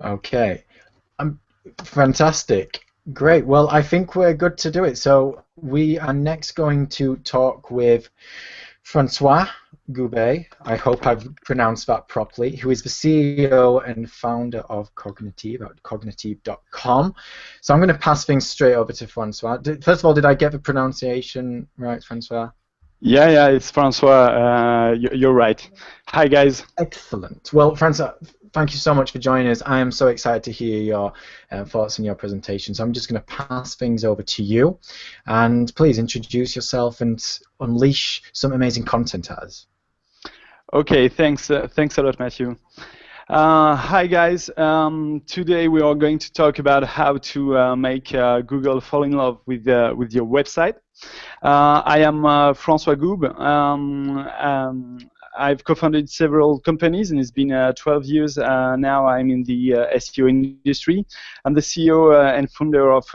Okay. Um, Fantastic. Great. Well, I think we're good to do it. So we are next going to talk with Francois Goube. I hope I've pronounced that properly, who is the CEO and founder of Cognitive at cognitive.com. So I'm going to pass things straight over to Francois. First of all, did I get the pronunciation right, Francois? Yeah, it's Francois. You're right. Hi, guys. Excellent. Well, Francois, thank you so much for joining us. I am so excited to hear your thoughts on your presentation. So I'm just going to pass things over to you, and please introduce yourself and unleash some amazing content at us. Okay, thanks a lot, Matthew. Hi, guys. Today we are going to talk about how to make Google fall in love with your website. I am Francois Goube. I've co-founded several companies, and it's been 12 years now. I'm in the SEO industry. I'm the CEO and founder of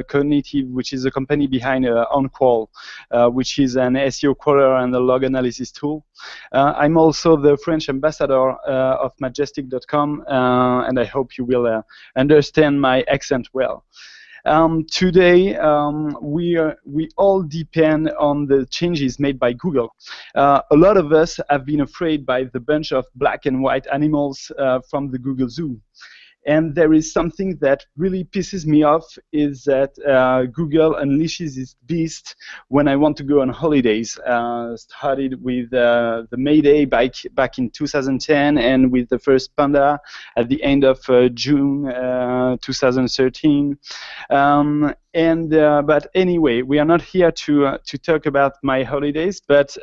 Cognitive, which is a company behind OnQual, which is an SEO crawler and a log analysis tool. I'm also the French ambassador of Majestic.com, and I hope you will understand my accent well. Today, we all depend on the changes made by Google. A lot of us have been afraid by the bunch of black and white animals from the Google Zoo. And there is something that really pisses me off is that Google unleashes its beast when I want to go on holidays. Started with the Mayday back in 2010 and with the first Panda at the end of June 2013. But anyway, we are not here to talk about my holidays, but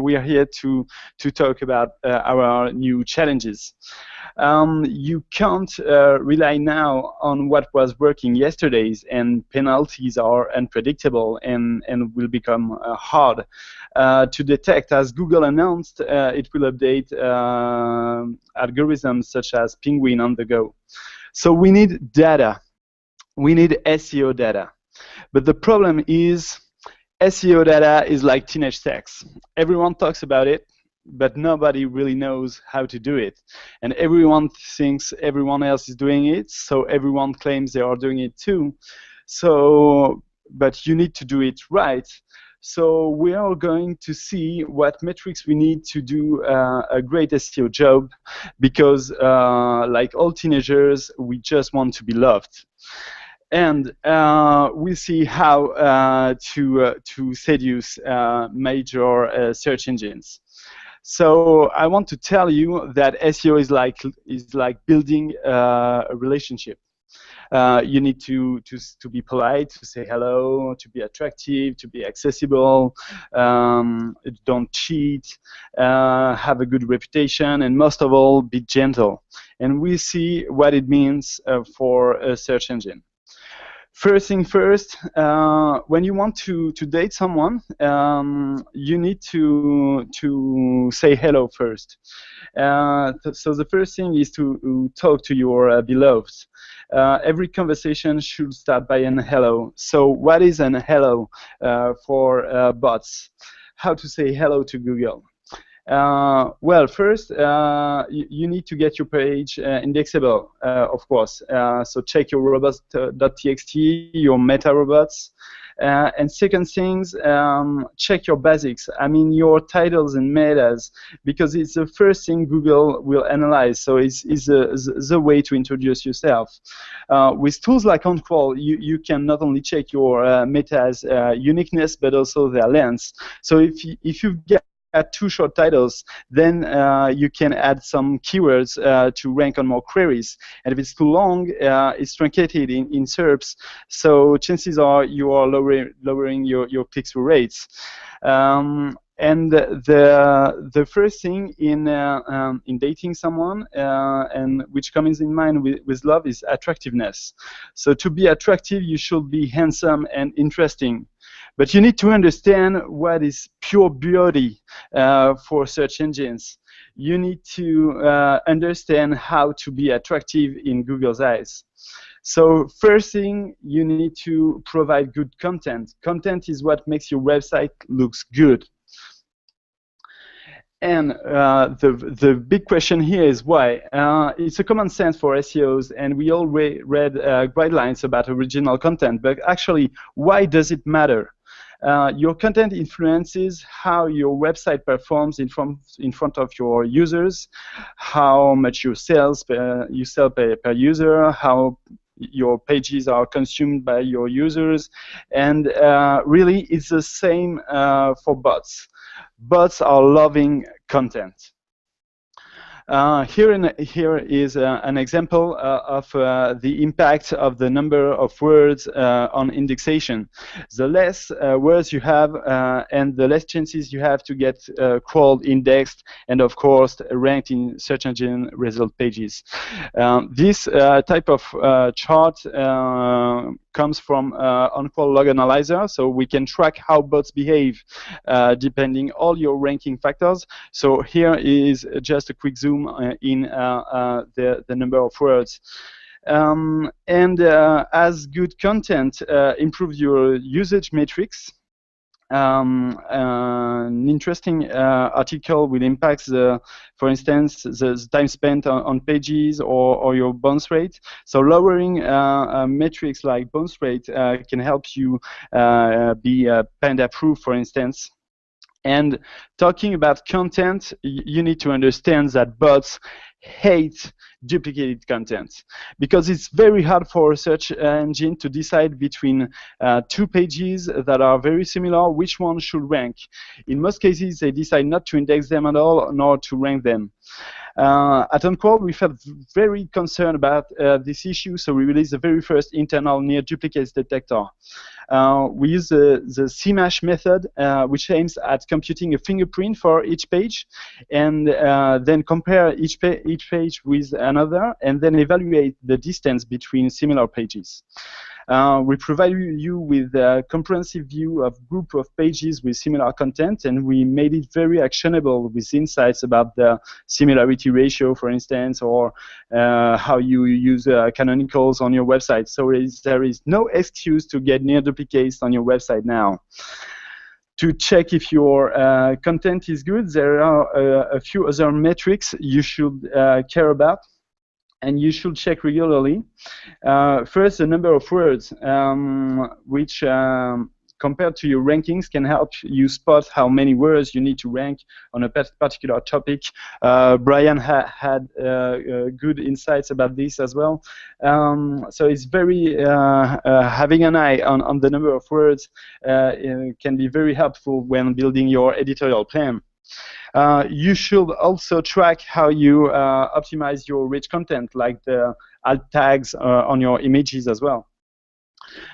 we are here to talk about our new challenges. You can't rely now on what was working yesterdays, and penalties are unpredictable and will become hard to detect. As Google announced, it will update algorithms such as Penguin on the go. So we need data. We need SEO data. But the problem is SEO data is like teenage sex. Everyone talks about it, but nobody really knows how to do it. And everyone thinks everyone else is doing it, so everyone claims they are doing it too. So, but you need to do it right. So we are going to see what metrics we need to do a great SEO job, because like all teenagers, we just want to be loved. And we see how to seduce major search engines. So I want to tell you that SEO is like building a relationship. You need to be polite, to say hello, to be attractive, to be accessible, don't cheat, have a good reputation, and most of all, be gentle. And we see what it means for a search engine. First thing first, when you want to date someone, you need to say hello first. So the first thing is to talk to your beloved. Every conversation should start by an hello. So what is an hello for bots? How to say hello to Google? Well, first, you need to get your page indexable, of course. So check your robots.txt, your meta robots. And second things, check your basics. I mean, your titles and metas, because it's the first thing Google will analyze. So it's the way to introduce yourself. With tools like OnQual, you can not only check your metas uniqueness, but also their length. So if you get two short titles, then you can add some keywords to rank on more queries. And if it's too long, it's truncated in SERPs, so chances are you are lowering your click-through rates. And the first thing in dating someone, and which comes in mind with love, is attractiveness. So to be attractive, you should be handsome and interesting. But you need to understand what is pure beauty for search engines. You need to understand how to be attractive in Google's eyes. So first thing, you need to provide good content. Content is what makes your website looks good. And the big question here is why. It's a common sense for SEOs, and we all read guidelines about original content, but actually, why does it matter? Your content influences how your website performs in front of your users, how much you sell per user, how your pages are consumed by your users, and really it's the same for bots. Bots are loving content. Here is an example of the impact of the number of words on indexation. The less words you have and the less chances you have to get crawled, indexed, and of course ranked in search engine result pages. This type of chart comes from on-call log analyzer, so we can track how bots behave depending all your ranking factors. So here is just a quick zoom in the number of words. As good content improves your usage metrics, an interesting article will impact for instance, the time spent on pages or your bounce rate. So lowering metrics like bounce rate can help you be Panda-proof, for instance. And talking about content, you need to understand that bots hate duplicated content, because it's very hard for a search engine to decide between two pages that are very similar which one should rank. In most cases, they decide not to index them at all, nor to rank them. At Untitled, we felt very concerned about this issue, so we released the very first internal near duplicates detector. We use the CMASH method, which aims at computing a fingerprint for each page, and then compare each page with another, and then evaluate the distance between similar pages. We provide you with a comprehensive view of group of pages with similar content, and we made it very actionable with insights about the similarity ratio, for instance, or how you use canonicals on your website. So there is no excuse to get near duplicates on your website now. To check if your content is good, there are a few other metrics you should care about, and you should check regularly. First, the number of words, which compared to your rankings can help you spot how many words you need to rank on a particular topic. Brian had good insights about this as well. So it's very, having an eye on the number of words can be very helpful when building your editorial plan. You should also track how you optimize your rich content, like the alt tags on your images as well.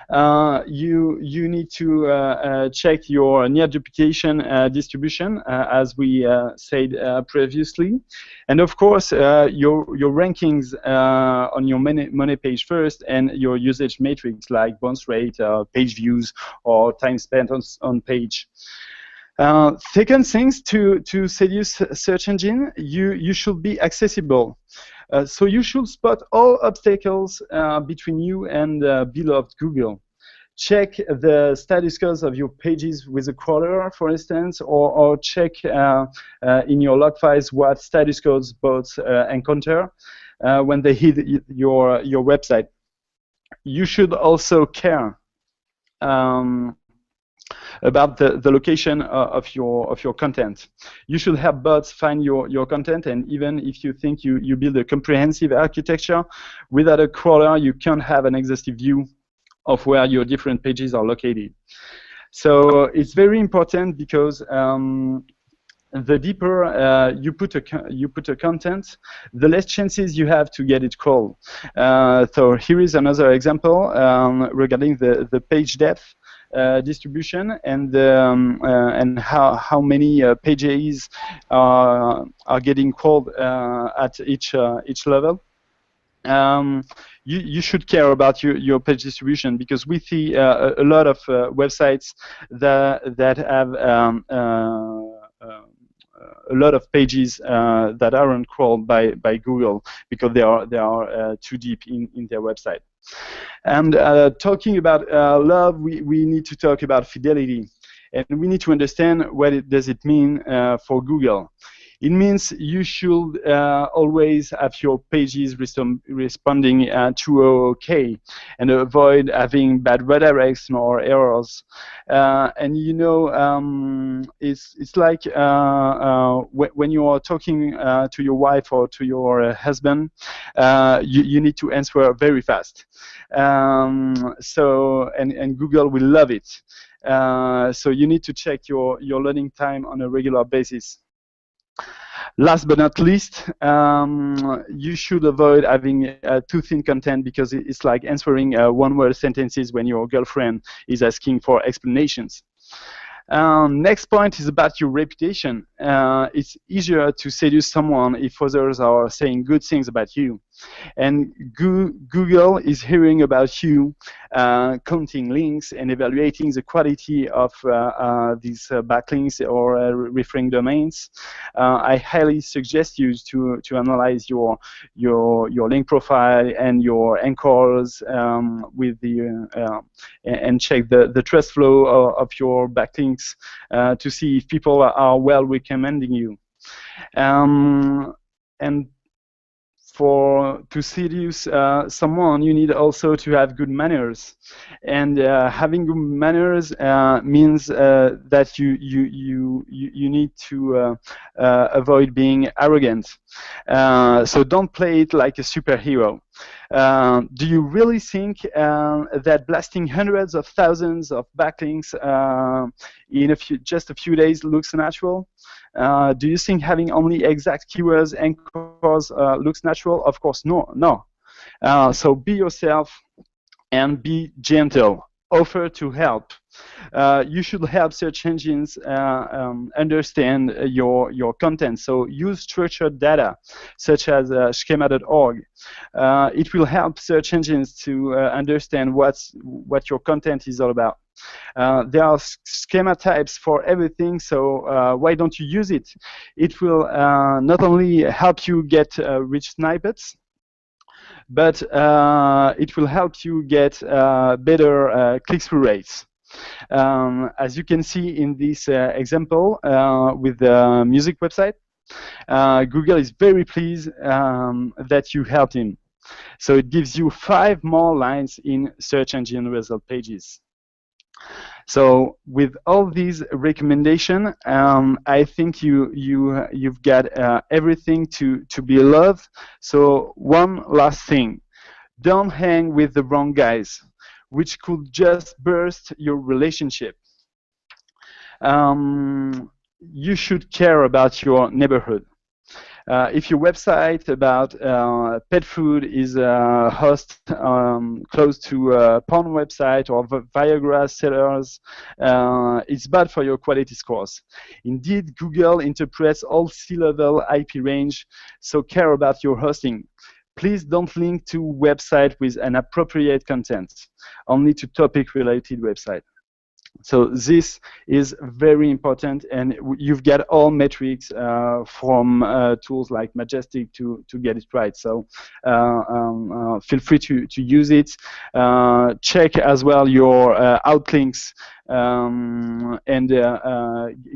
You need to check your near duplication distribution, as we said previously, and of course your rankings on your money page first, and your usage metrics like bounce rate, page views, or time spent on page. Second things, to seduce search engine, you should be accessible. So you should spot all obstacles between you and beloved Google. Check the status codes of your pages with a crawler, for instance, or check in your log files what status codes bots encounter when they hit your website. You should also care about the location of your content. You should help bots find your content, and even if you think you build a comprehensive architecture, without a crawler you can't have an exhaustive view of where your different pages are located. So it's very important, because the deeper you put a content, the less chances you have to get it crawled. So here is another example regarding the page depth distribution, and how many pages are getting crawled at each level. You should care about your page distribution, because we see a lot of websites that have a lot of pages that aren't crawled by Google, because they are too deep in their website. And talking about love, we need to talk about fidelity, and we need to understand what does it mean for Google. It means you should always have your pages responding to OK and avoid having bad redirects or errors. And you know, it's like when you are talking to your wife or to your husband, you need to answer very fast. So and Google will love it. So you need to check your loading time on a regular basis. Last but not least, you should avoid having too thin content, because it's like answering one-word sentences when your girlfriend is asking for explanations. Next point is about your reputation. It's easier to seduce someone if others are saying good things about you. And Google is hearing about you, counting links and evaluating the quality of these backlinks or referring domains. I highly suggest you to analyze your link profile and your anchors with the and check the trust flow of your backlinks to see if people are well recommending you. And to seduce someone, you need also to have good manners, and having good manners means that you need to avoid being arrogant. So don't play it like a superhero. Do you really think that blasting hundreds of thousands of backlinks in just a few days looks natural? Do you think having only exact keywords and anchors looks natural? Of course, no. So be yourself and be gentle. Offer to help. You should help search engines understand your content. So use structured data, such as schema.org. It will help search engines to understand what your content is all about. There are schema types for everything, so why don't you use it? It will not only help you get rich snippets, but it will help you get better click-through rates. As you can see in this example with the music website, Google is very pleased that you helped him. So it gives you 5 more lines in search engine result pages. So with all these recommendations, I think you've got everything to be loved. So one last thing, don't hang with the wrong guys, which could just burst your relationship. You should care about your neighborhood. If your website about pet food is host close to a porn website or Viagra sellers, it's bad for your quality scores. Indeed, Google interprets all C-level IP range, so care about your hosting. Please don't link to website with inappropriate content, only to topic-related website. So this is very important, and you've got all metrics from tools like Majestic to get it right. So feel free to use it. Check as well your outlinks and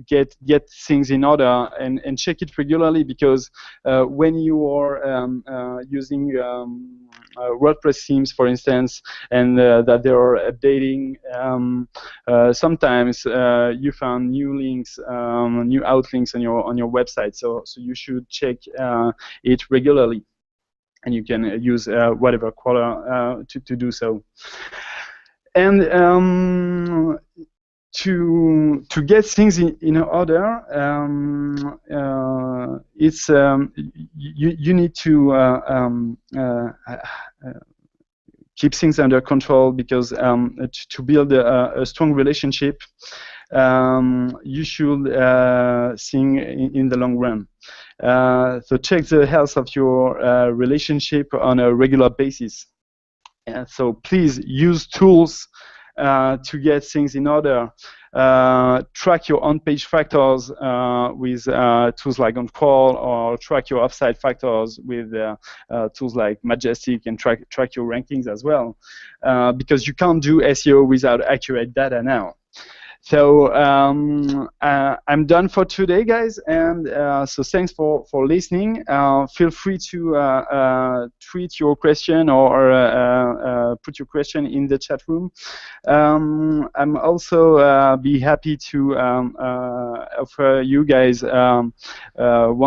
get things in order, and check it regularly, because when you are using WordPress themes, for instance, and that they are updating, sometimes you found new links, new outlinks on your website. So you should check it regularly, and you can use whatever crawler to do so. And to get things in order, it's you need to keep things under control, because to build a strong relationship, you should think in the long run. So check the health of your relationship on a regular basis. So please use tools to get things in order. Track your on-page factors with tools like OnCrawl, or track your off-site factors with tools like Majestic, and track your rankings as well, because you can't do SEO without accurate data now. So I'm done for today, guys, and so thanks for listening. Feel free to tweet your question or put your question in the chat room. I'm also be happy to offer you guys 1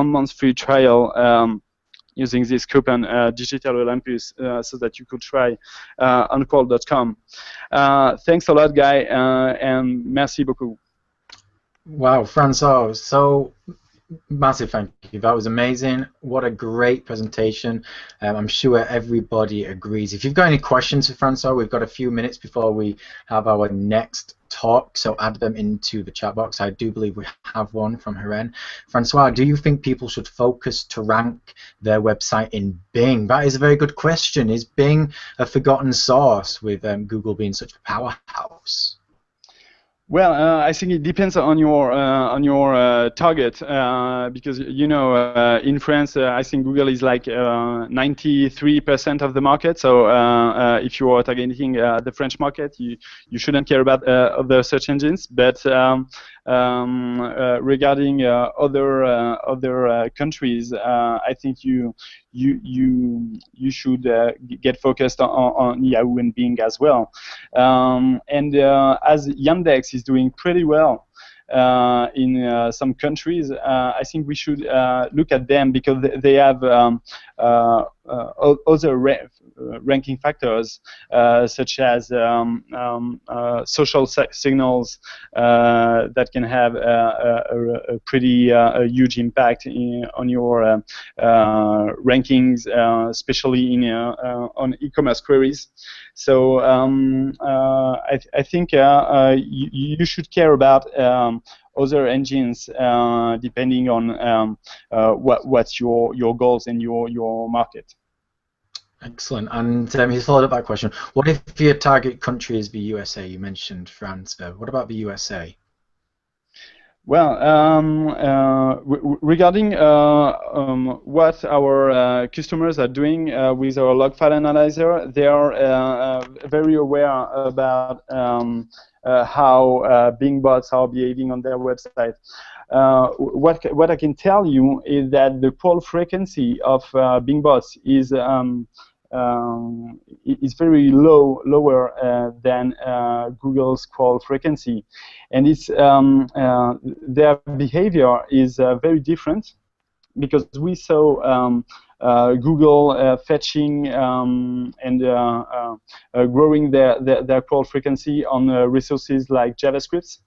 month free trial using this coupon Digital Olympus so that you could try Untitled.com. Thanks a lot, Guy, and merci beaucoup. Wow, Francois, so massive thank you. That was amazing. What a great presentation. I'm sure everybody agrees. If you've got any questions for Francois, we've got a few minutes before we have our next talk, so add them into the chat box. I do believe we have one from Heren. Francois, do you think people should focus to rank their website in Bing? That is a very good question. Is Bing a forgotten source with Google being such a powerhouse? Well, I think it depends on your target because you know in France I think Google is like 93% of the market. So if you are targeting the French market, you shouldn't care about other search engines. But regarding other countries, I think you should get focused on Yahoo and Bing as well. And as Yandex is doing pretty well in some countries, I think we should look at them because they have other ranking factors such as social signals that can have a pretty huge impact on your rankings, especially on e-commerce queries. So I think you should care about other engines depending on what's your goals and your market. Excellent. And he followed up that question. What if your target country is the USA? You mentioned France there. What about the USA? Well, regarding what our customers are doing with our log file analyzer, they are very aware about how Bing bots are behaving on their website. What I can tell you is that the call frequency of Bing bots is very lower than Google's call frequency, and it's their behavior is very different because we saw Google fetching and growing their call frequency on resources like JavaScript.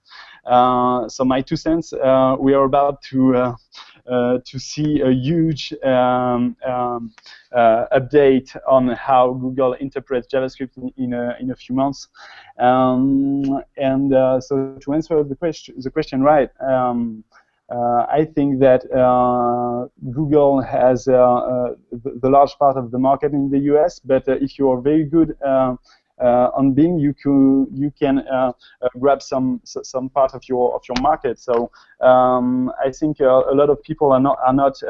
So my 2 cents, we are about to see a huge update on how Google interprets JavaScript in a few months. So to answer the question right, I think that Google has the large part of the market in the US, but if you are very good on Bing, you can grab some part of your market. So I think a lot of people are not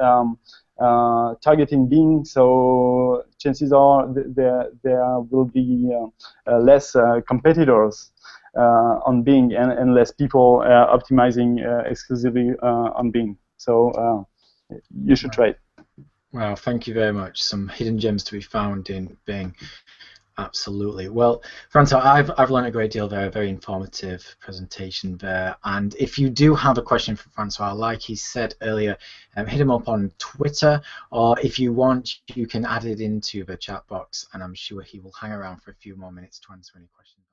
targeting Bing, so chances are there will be less competitors on Bing and less people optimizing exclusively on Bing. So you should try it. Wow, thank you very much. Some hidden gems to be found in Bing. Absolutely. Well, Francois, I've learned a great deal there, a very informative presentation there. And if you do have a question for Francois, like he said earlier, hit him up on Twitter, or if you want, you can add it into the chat box, and I'm sure he will hang around for a few more minutes to answer any questions.